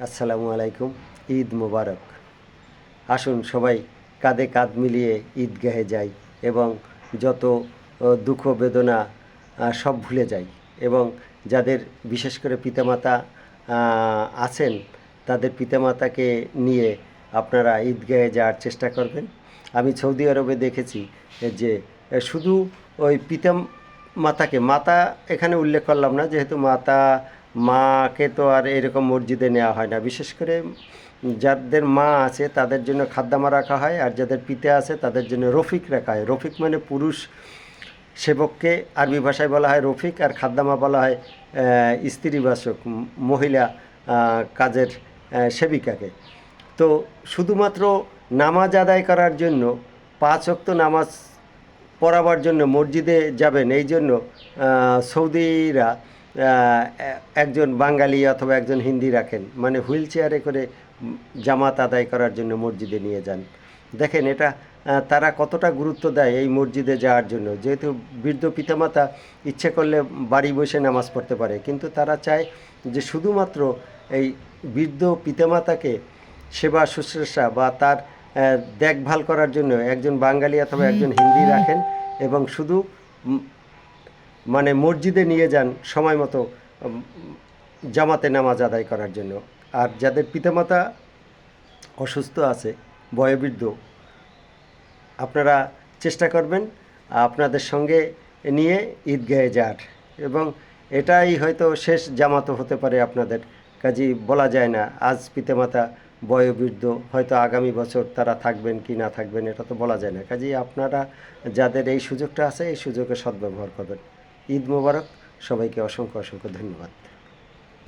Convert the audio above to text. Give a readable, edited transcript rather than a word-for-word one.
আসসালামু আলাইকুম। ঈদ মোবারক। আসুন সবাই কাঁধে কাঁধ মিলিয়ে ঈদগাহে যাই এবং যত দুঃখ বেদনা সব ভুলে যাই এবং যাদের বিশেষ করে পিতামাতা আছেন তাদের পিতামাতাকে নিয়ে আপনারা ঈদগাহে যাওয়ার চেষ্টা করবেন। আমি সৌদি আরবে দেখেছি যে শুধু ওই মাতাকে মাতা এখানে উল্লেখ করলাম না, যেহেতু মাকে তো আর এরকম মসজিদে নেওয়া হয় না। বিশেষ করে যাদের মা আছে তাদের জন্য খাদ্দামা রাখা হয়, আর যাদের পিতা আছে তাদের জন্য রফিক রাখা হয়। রফিক মানে পুরুষ সেবককে আরবি ভাষায় বলা হয় রফিক, আর খাদ্দামা বলা হয় স্ত্রীবাচক মহিলা কাজের সেবিকাকে। তো শুধুমাত্র নামাজ আদায় করার জন্য 5 ওয়াক্ত নামাজ পড়াবার জন্য মসজিদে যাবেন, এই জন্য সৌদিরা একজন বাঙালি অথবা একজন হিন্দি রাখেন, মানে হুইল চেয়ারে করে জামাত আদায় করার জন্য মসজিদে নিয়ে যান। দেখেন এটা তারা কতটা গুরুত্ব দেয় এই মসজিদে যাওয়ার জন্য। যেহেতু বৃদ্ধ পিতামাতা ইচ্ছে করলে বাড়ি বসে নামাজ পড়তে পারে, কিন্তু তারা চায় যে শুধুমাত্র এই বৃদ্ধ পিতামাতাকে সেবা শুশ্রূষা বা তার দেখভাল করার জন্য একজন বাঙালি অথবা একজন হিন্দি রাখেন এবং শুধু মানে মসজিদে নিয়ে যান সময় মতো জামাতে নামাজ আদায় করার জন্য। আর যাদের পিতামাতা অসুস্থ আছে, বয়োবৃদ্ধ, আপনারা চেষ্টা করবেন আপনাদের সঙ্গে নিয়ে ঈদগাহে যাওয়ার, এবং এটাই হয়তো শেষ জামাতও হতে পারে আপনাদের। কাজেই বলা যায় না, আজ পিতামাতা বয়োবৃদ্ধ, হয়তো আগামী বছর তারা থাকবেন কি না থাকবেন এটা তো বলা যায় না। কাজেই আপনারা যাদের এই সুযোগটা আছে এই সুযোগে সদ্ব্যবহার করবেন। ঈদ মোবারক, সবাইকে অসংখ্য অসংখ্য ধন্যবাদ।